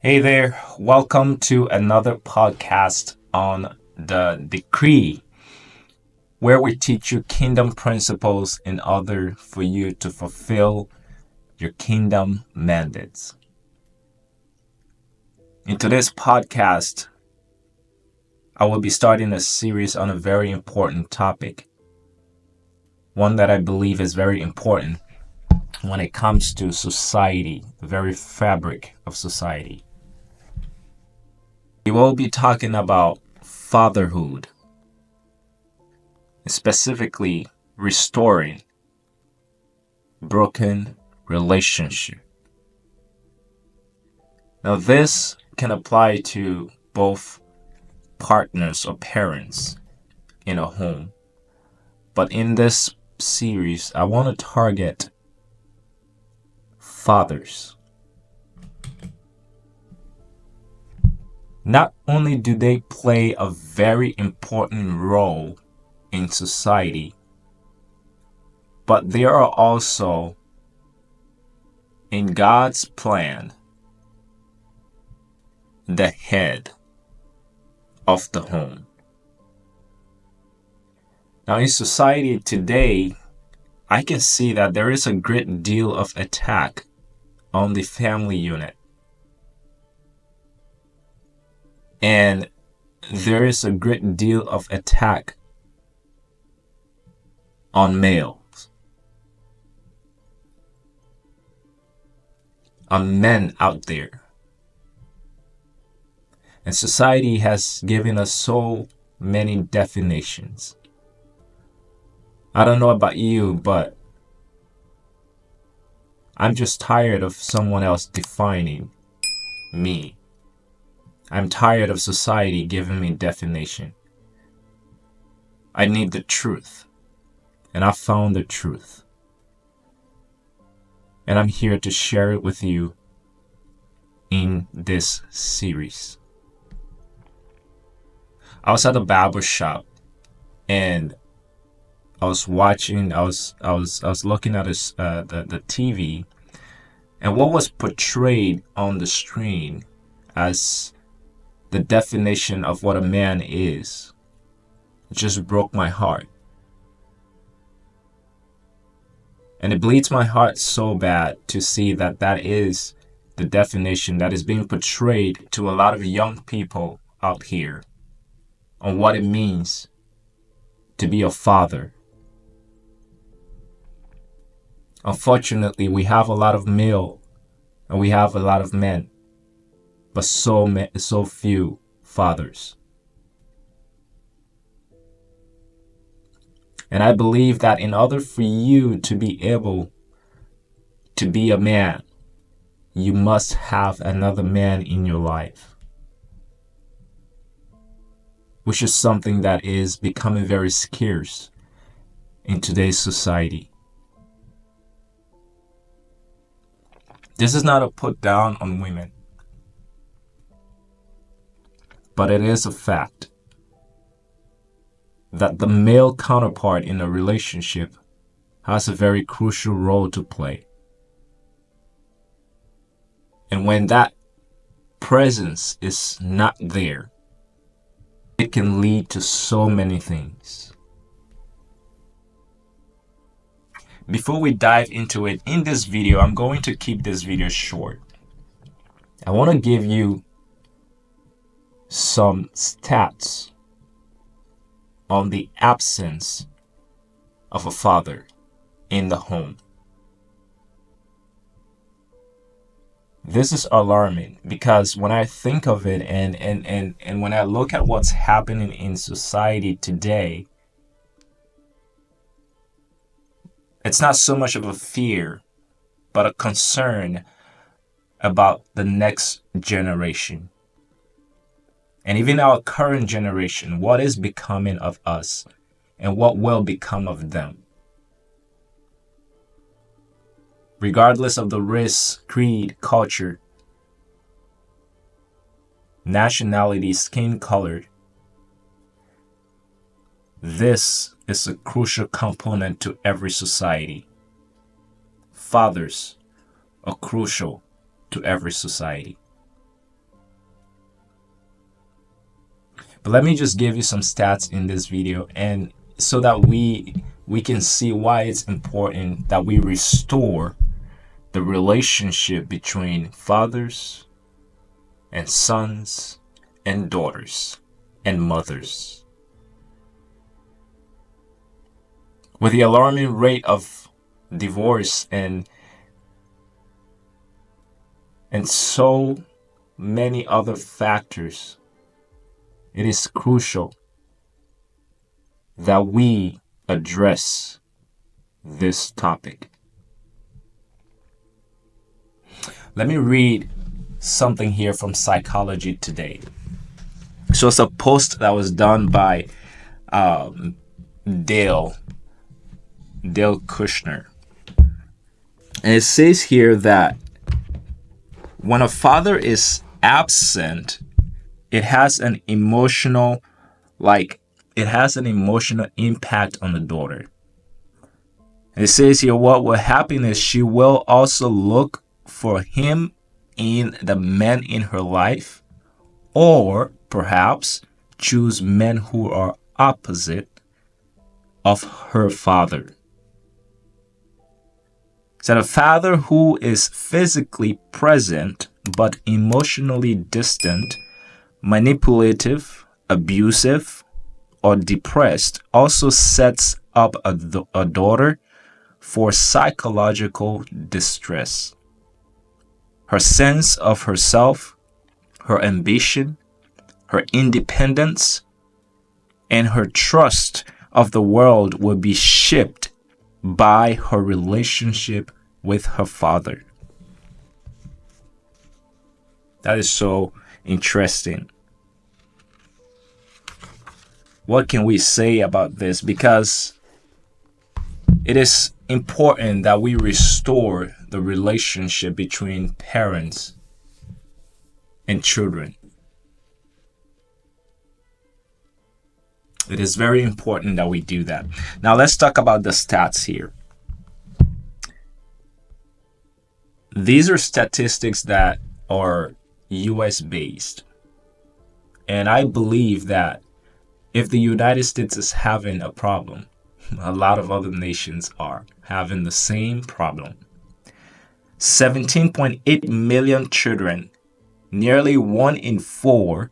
Hey there, welcome to another podcast on the decree, where we teach you kingdom principles in order for you to fulfill your kingdom mandates. In today's podcast, I will be starting a series on a very important topic, one that I believe is very important when it comes to society, the very fabric of society. We will be talking about fatherhood, specifically restoring broken relationship. Now this can apply to both partners or parents in a home. But in this series, I want to target fathers. Not only do they play a very important role in society, but they are also, in God's plan, the head of the home. Now, in society today, I can see that there is a great deal of attack on the family unit. And there is a great deal of attack on males, on men out there. And society has given us so many definitions. I don't know about you, but I'm just tired of someone else defining me. I'm tired of society giving me definition. I need the truth. And I found the truth. And I'm here to share it with you in this series. I was at a barber shop and I was watching, I was looking at the TV, and what was portrayed on the screen as the definition of what a man is just broke my heart. And it bleeds my heart so bad to see that that is the definition that is being portrayed to a lot of young people out here on what it means to be a father. Unfortunately, we have a lot of male and we have a lot of men, but so few fathers. And I believe that in order for you to be able to be a man, you must have another man in your life, which is something that is becoming very scarce in today's society. This is not a put down on women, but it is a fact that the male counterpart in a relationship has a very crucial role to play. And when that presence is not there, it can lead to so many things. Before we dive into it, in this video, I'm going to keep this video short. I want to give you some stats on the absence of a father in the home. This is alarming because when I think of it and when I look at what's happening in society today, it's not so much of a fear, but a concern about the next generation. And even our current generation, what is becoming of us and what will become of them. Regardless of the race, creed, culture, nationality, skin color, this is a crucial component to every society. Fathers are crucial to every society. But let me just give you some stats in this video, and so that we can see why it's important that we restore the relationship between fathers and sons and daughters and mothers. With the alarming rate of divorce and so many other factors, it is crucial that we address this topic. Let me read something here from Psychology Today. So it's a post that was done by Dale Kushner. And it says here that when a father is absent, it has an emotional impact on the daughter. It says here, what will happen is she will also look for him in the men in her life, or perhaps choose men who are opposite of her father. So a father who is physically present but emotionally distant, manipulative, abusive, or depressed also sets up a daughter for psychological distress. Her sense of herself, her ambition, her independence, and her trust of the world will be shaped by her relationship with her father. That is so interesting. What can we say about this? Because it is important that we restore the relationship between parents and children. It is very important that we do that. Now let's talk about the stats here. These are statistics that are US based. And I believe that if the United States is having a problem, a lot of other nations are having the same problem. 17.8 million children, nearly 1 in 4,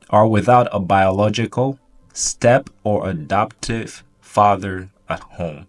are without a biological, step, or adoptive father at home.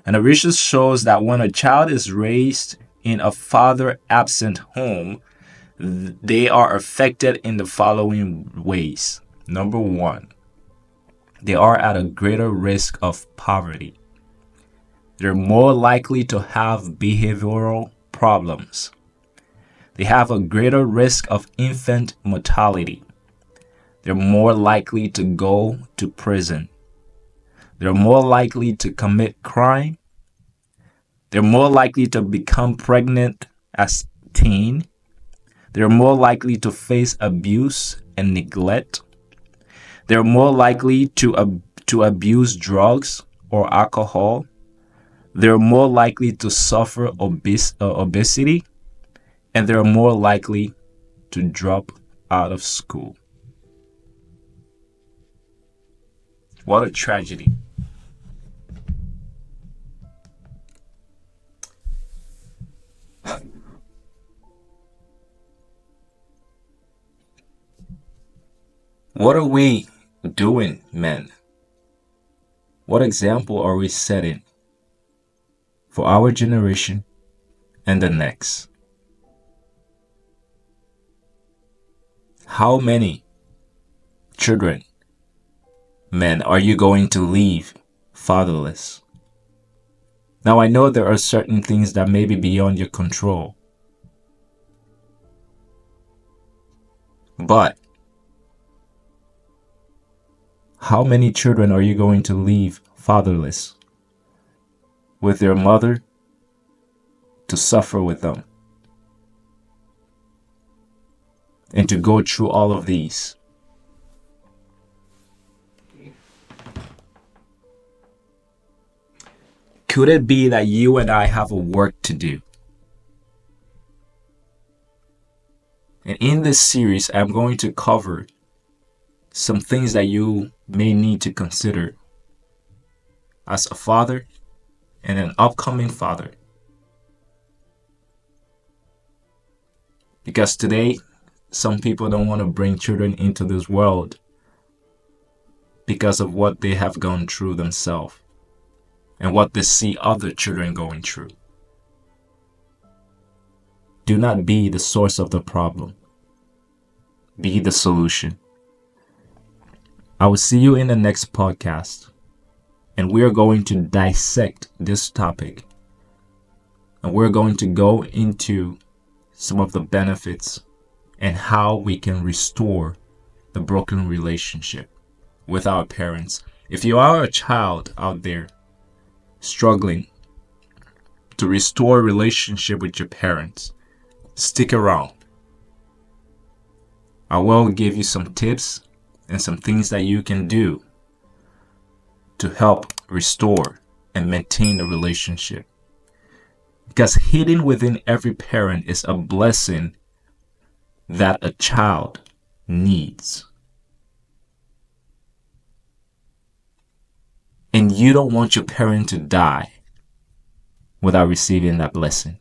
And the research shows that when a child is raised in a father-absent home, they are affected in the following ways. Number 1, they are at a greater risk of poverty. They're more likely to have behavioral problems. They have a greater risk of infant mortality. They're more likely to go to prison. They're more likely to commit crime. They're more likely to become pregnant as teen. They're more likely to face abuse and neglect. They're more likely to abuse drugs or alcohol. They're more likely to suffer obesity. And they're more likely to drop out of school. What a tragedy. What are we doing, men? What example are we setting for our generation and the next? How many children, men, are you going to leave fatherless? Now, I know there are certain things that may be beyond your control, but how many children are you going to leave fatherless with their mother to suffer with them and to go through all of these? Could it be that you and I have a work to do? And in this series, I'm going to cover some things that you may need to consider as a father and an upcoming father. Because today, some people don't want to bring children into this world because of what they have gone through themselves and what they see other children going through. Do not be the source of the problem. Be the solution. I will see you in the next podcast, and we are going to dissect this topic, and we're going to go into some of the benefits and how we can restore the broken relationship with our parents. If you are a child out there struggling to restore a relationship with your parents, stick around. I will give you some tips and some things that you can do to help restore and maintain the relationship. Because hidden within every parent is a blessing that a child needs. And you don't want your parent to die without receiving that blessing.